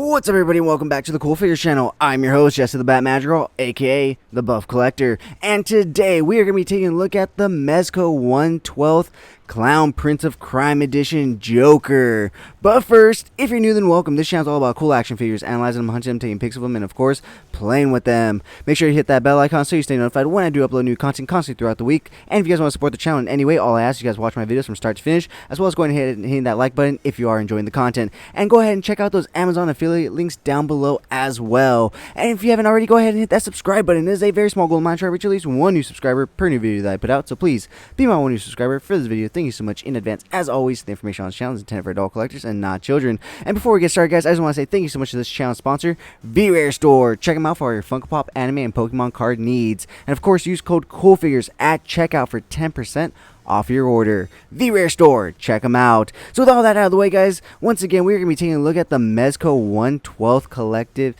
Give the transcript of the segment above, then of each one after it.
What's up, everybody, and welcome back to the CoolFigurez channel. I'm your host, Jesse the Bat Madrigal, aka the Buff Collector, and today we are going to be taking a look at the Mezco 1/12 Clown Prince of Crime Edition Joker. But first, if you're new, then welcome. This channel is all about cool action figures, analyzing them, hunting them, taking pics of them, and of course, playing with them. Make sure you hit that bell icon so you stay notified when I do upload new content constantly throughout the week. And if you guys want to support the channel in any way, all I ask you guys watch my videos from start to finish, as well as going ahead and hitting that like button if you are enjoying the content. And go ahead and check out those Amazon affiliate links down below as well. And if you haven't already, go ahead and hit that subscribe button. It is a very small goal of mine to try to reach at least one new subscriber per new video that I put out. So please be my one new subscriber for this video. Thank you so much in advance. As always, the information on this channel is intended for adult collectors and not children. And before we get started, guys, I just want to say thank you so much to this channel sponsor, VRare Store. Check them out for all your Funko Pop, anime, and Pokemon card needs. And of course, use code CoolFigurez at checkout for 10% off your order. VRare Store, check them out. So with all that out of the way, guys, once again, we're going to be taking a look at the Mezco 1/12 Collective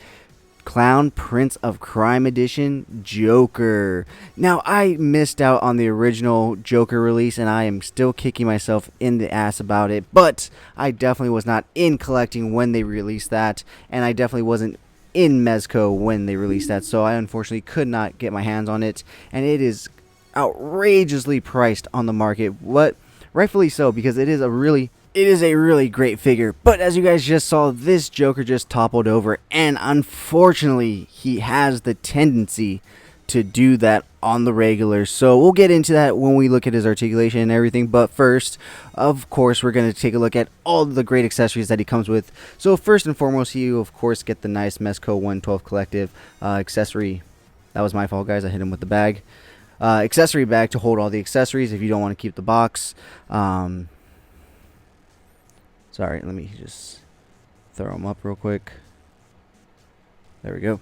Clown Prince of Crime Edition Joker. Now, I missed out on the original Joker release, and I am still kicking myself in the ass about it, but I definitely was not in collecting when they released that, and I definitely wasn't in Mezco when they released that, so I unfortunately could not get my hands on it, and it is outrageously priced on the market. What? Rightfully so, because it is a really great figure. But as you guys just saw, this Joker just toppled over, and unfortunately he has the tendency to do that on the regular. So we'll get into that when we look at his articulation and everything. But first, of course, we're going to take a look at all the great accessories that he comes with. So first and foremost, you of course get the nice Mezco 1/12 Collective accessory. That was my fault, guys. I hit him with the bag. Accessory bag to hold all the accessories if you don't want to keep the box. Sorry, let me just throw them up real quick. There we go.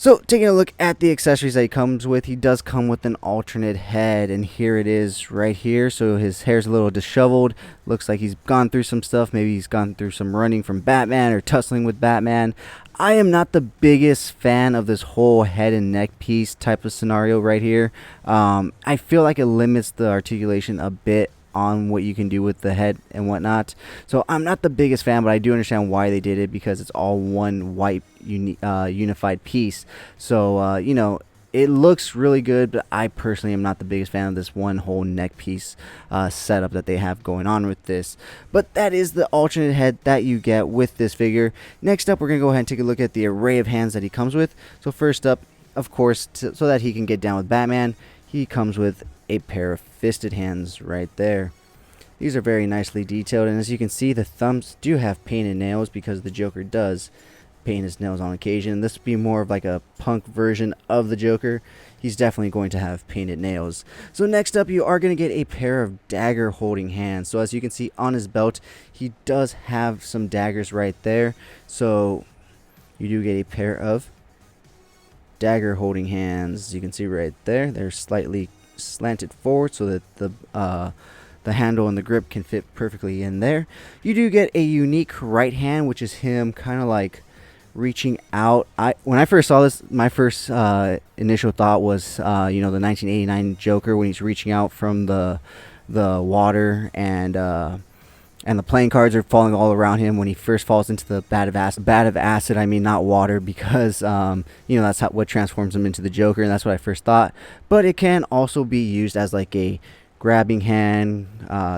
So, taking a look at the accessories that he comes with, he does come with an alternate head, and here it is right here. So his hair's a little disheveled. Looks like he's gone through some stuff. Maybe he's gone through some running from Batman or tussling with Batman. I am not the biggest fan of this whole head and neck piece type of scenario right here. I feel like it limits the articulation a bit on what you can do with the head and whatnot. So I'm not the biggest fan, but I do understand why they did it, because it's all one white unified piece. So you know, it looks really good, but I personally am not the biggest fan of this one whole neck piece setup that they have going on with this. But that is the alternate head that you get with this figure. Next up, we're going to go ahead and take a look at the array of hands that he comes with. So first up, of course, so that he can get down with Batman, he comes with a pair of fisted hands right there. These are very nicely detailed, and as you can see, the thumbs do have painted nails because the Joker does paint his nails on occasion. This would be more of like a punk version of the Joker. He's definitely going to have painted nails. So next up, you are going to get a pair of dagger holding hands. So as you can see on his belt, he does have some daggers right there. So you do get a pair of dagger holding hands. You can see right there, they're slightly slanted forward so that the handle and the grip can fit perfectly in there. You do get a unique right hand, which is him kind of like reaching out. When I first saw this, my first initial thought was you know, the 1989 Joker when he's reaching out from the water, and the playing cards are falling all around him when he first falls into the vat of acid. I mean, not water, because you know, that's what transforms him into the Joker, and that's what I first thought. But it can also be used as like a grabbing hand,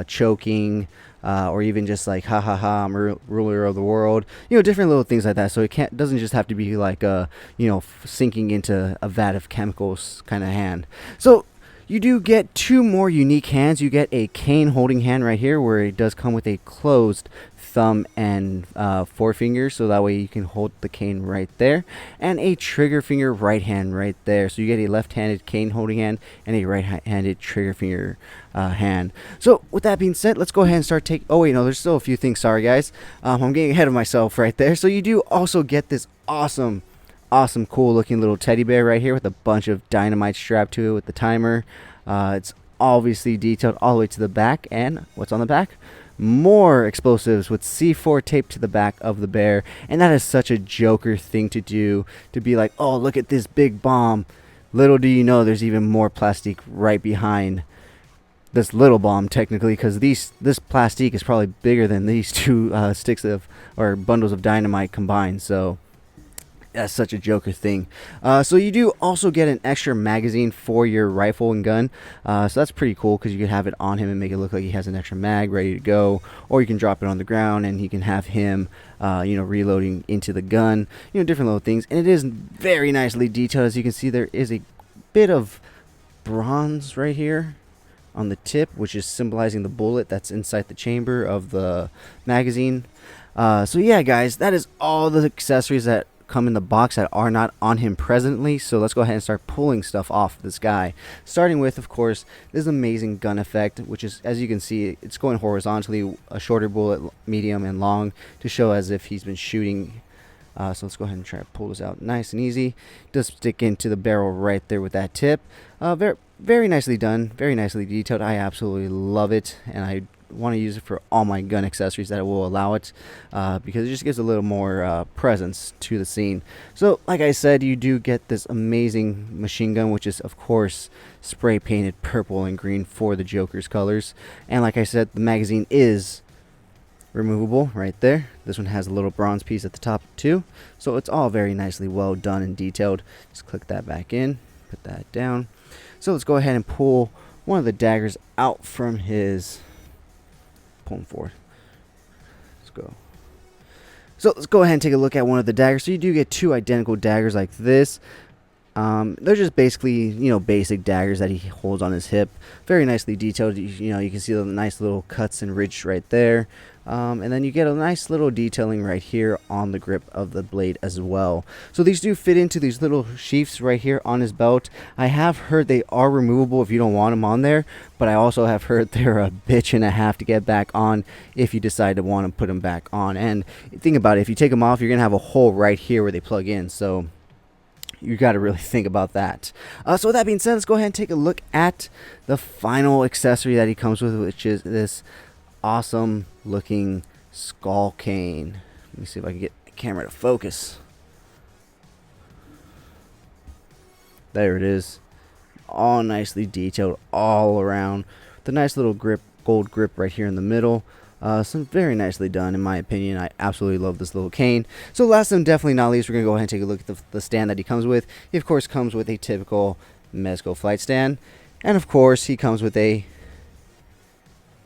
choking, or even just like ha ha ha, I'm ruler of the world. You know, different little things like that. So it doesn't just have to be like you know, sinking into a vat of chemicals kind of hand. So you do get two more unique hands. You get a cane holding hand right here, where it does come with a closed thumb and forefinger, so that way you can hold the cane right there, and a trigger finger right hand right there. So you get a left-handed cane holding hand and a right-handed trigger finger hand. So with that being said, let's go ahead and start taking... Oh wait, no, there's still a few things. Sorry guys, I'm getting ahead of myself right there. So you do also get this awesome cool looking little teddy bear right here with a bunch of dynamite strapped to it with the timer. It's obviously detailed all the way to the back, and what's on the back? More explosives with C4 taped to the back of the bear. And that is such a Joker thing to do, to be like, oh, look at this big bomb. Little do you know, there's even more plastic right behind this little bomb technically, because this plastique is probably bigger than these two sticks of or bundles of dynamite combined. So that's such a Joker thing. So you do also get an extra magazine for your rifle and gun. So that's pretty cool because you can have it on him and make it look like he has an extra mag ready to go. Or you can drop it on the ground and you can have him, reloading into the gun. Different little things. And it is very nicely detailed. As you can see, there is a bit of bronze right here on the tip, which is symbolizing the bullet that's inside the chamber of the magazine. So yeah, guys, that is all the accessories that come in the box that are not on him presently. So let's go ahead and start pulling stuff off this guy, starting with, of course, this amazing gun effect, which is, as you can see, it's going horizontally, a shorter bullet, medium and long, to show as if he's been shooting. So let's go ahead and try to pull this out nice and easy. Does stick into the barrel right there with that tip. Very nicely done, very nicely detailed. I absolutely love it, and I want to use it for all my gun accessories that will allow it, because it just gives a little more presence to the scene. So like I said, you do get this amazing machine gun, which is of course spray painted purple and green for the Joker's colors. And like I said, the magazine is removable right there. This one has a little bronze piece at the top too, so it's all very nicely well done and detailed. Just click that back in, put that down. So let's go ahead and pull one of the daggers out from his pulling forward. Let's go. So let's go ahead and take a look at one of the daggers. So you do get two identical daggers like this. They're just basically, basic daggers that he holds on his hip. Very nicely detailed. You can see the nice little cuts and ridge right there. And then you get a nice little detailing right here on the grip of the blade as well. So these do fit into these little sheaths right here on his belt. I have heard they are removable if you don't want them on there, but I also have heard they're a bitch and a half to get back on if you decide to want to put them back on. And think about it, if you take them off, you're gonna have a hole right here where they plug in. So you got to really think about that. So with that being said, let's go ahead and take a look at the final accessory that he comes with, which is this awesome looking skull cane. Let me see if I can get the camera to focus. There it is, all nicely detailed all around. The nice little grip, gold grip right here in the middle. Some very nicely done, in my opinion. I absolutely love this little cane. So last and definitely not least, we're going to go ahead and take a look at the stand that he comes with. He, of course, comes with a typical Mezco flight stand. And, of course, he comes with a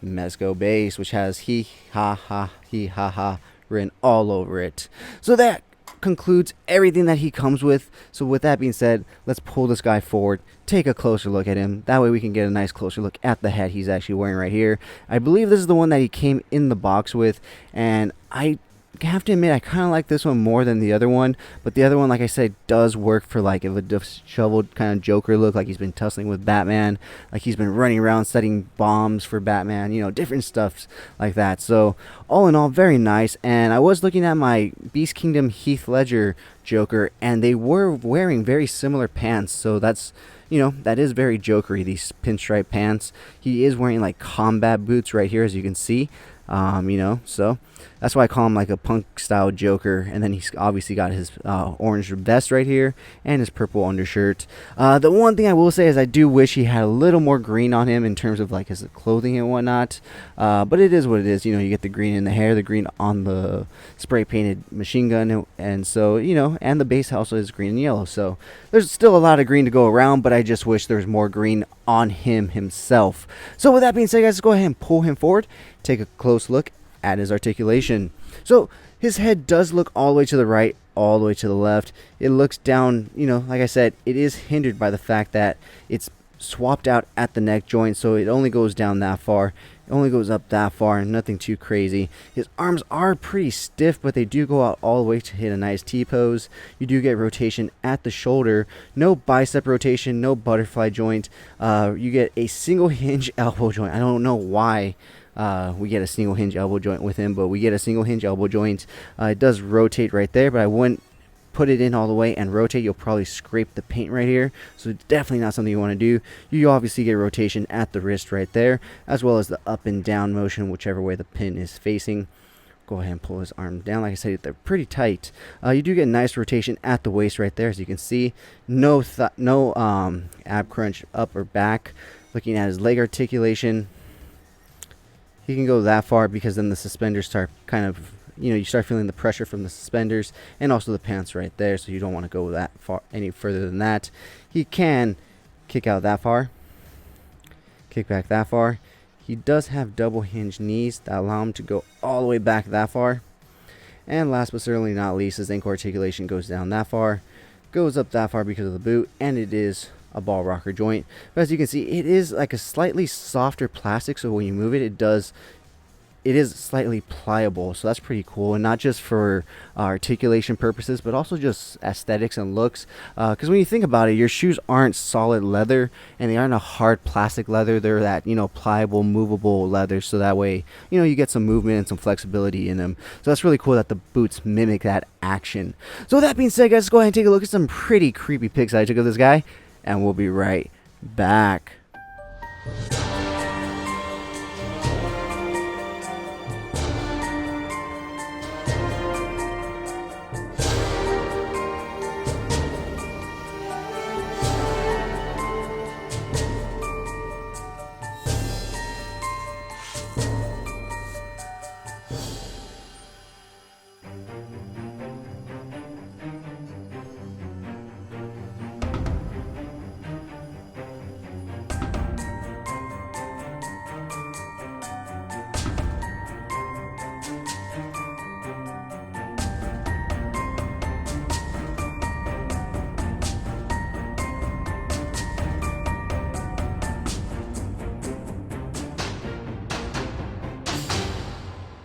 Mezco base, which has he ha written all over it. So that concludes everything that he comes with. So with that being said, let's pull this guy forward, take a closer look at him. That way we can get a nice closer look at the hat he's actually wearing right here. I believe this is the one that he came in the box with, and I have to admit I kind of like this one more than the other one, but the other one, like I said, does work for like if a disheveled kind of Joker look, like he's been tussling with Batman, like he's been running around setting bombs for Batman, different stuff like that. So all in all, very nice. And I was looking at my Beast Kingdom Heath Ledger Joker, and they were wearing very similar pants, so that's that is very Jokery, these pinstripe pants. He is wearing like combat boots right here, as you can see. So that's why I call him like a punk style Joker. And then he's obviously got his orange vest right here and his purple undershirt. The one thing I will say is I do wish he had a little more green on him in terms of like his clothing and whatnot, but it is what it is. You get the green in the hair, the green on the spray painted machine gun, and so and the base also is green and yellow, so there's still a lot of green to go around, but I just wish there was more green on him himself. So with that being said, guys, let's go ahead and pull him forward, take a close look at his articulation. So his head does look all the way to the right, all the way to the left. It looks down, like I said, it is hindered by the fact that it's swapped out at the neck joint, so it only goes down that far. It only goes up that far, and nothing too crazy. His arms are pretty stiff, but they do go out all the way to hit a nice T-pose. You do get rotation at the shoulder. No bicep rotation, no butterfly joint. You get a single hinge elbow joint. I don't know why we get a single hinge elbow joint with him, but we get a single hinge elbow joint. It does rotate right there, but I wouldn't put it in all the way and rotate. You'll probably scrape the paint right here, so it's definitely not something you want to do. You obviously get rotation at the wrist right there, as well as the up and down motion, whichever way the pin is facing. Go ahead and pull his arm down. Like I said, they're pretty tight. You do get nice rotation at the waist right there, as you can see. No ab crunch up or back. Looking at his leg articulation, he can go that far because then the suspenders start kind of, you start feeling the pressure from the suspenders and also the pants right there, so you don't want to go that far any further than that. He can kick out that far, kick back that far. He does have double hinge knees that allow him to go all the way back that far. And last but certainly not least, his ankle articulation goes down that far, goes up that far because of the boot, and it is a ball rocker joint. But as you can see, it is like a slightly softer plastic, so when you move it, it is slightly pliable, so that's pretty cool. And not just for articulation purposes, but also just aesthetics and looks, because when you think about it, your shoes aren't solid leather and they aren't a hard plastic leather. They're that pliable, movable leather, so that way you get some movement and some flexibility in them. So that's really cool that the boots mimic that action. So with that being said, guys, let's go ahead and take a look at some pretty creepy pics I took of this guy, and we'll be right back.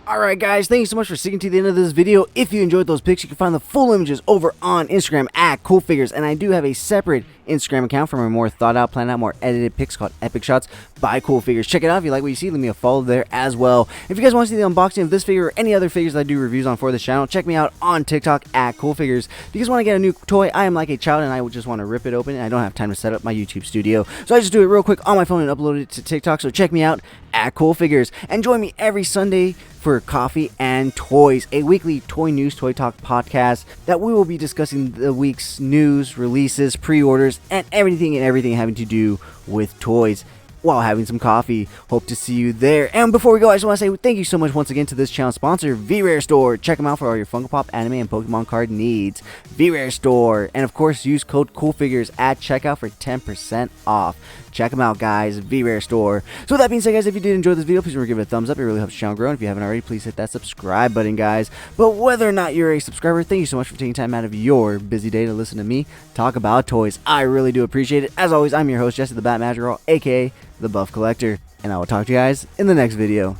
Alright guys, thank you so much for sticking to the end of this video. If you enjoyed those pics, you can find the full images over on Instagram at CoolFigurez, and I do have a separate Instagram account for my more thought out, planned out, more edited pics called Epic Shots by CoolFigurez. Check it out if you like what you see. Leave me a follow there as well. If you guys want to see the unboxing of this figure or any other figures that I do reviews on for this channel, check me out on TikTok at CoolFigurez. If you guys want to get a new toy, I am like a child and I just want to rip it open and I don't have time to set up my YouTube studio, so I just do it real quick on my phone and upload it to TikTok. So check me out at CoolFigurez and join me every Sunday for Coffee and Toys, a weekly toy news, toy talk podcast that we will be discussing the week's news, releases, pre-orders, and everything having to do with toys while having some coffee. Hope to see you there. And before we go, I just want to say thank you so much once again to this channel sponsor, VRare Store. Check them out for all your Funko Pop, anime, and Pokemon card needs. VRare Store. And of course, use code CoolFigurez at checkout for 10% off. Check them out, guys. VRare Store. So with that being said, guys, if you did enjoy this video, please remember to give it a thumbs up. It really helps the channel grow. And if you haven't already, please hit that subscribe button, guys. But whether or not you're a subscriber, thank you so much for taking time out of your busy day to listen to me talk about toys. I really do appreciate it. As always, I'm your host, Jesse the Bat Madrigal, aka the Buff Collector, and I will talk to you guys in the next video.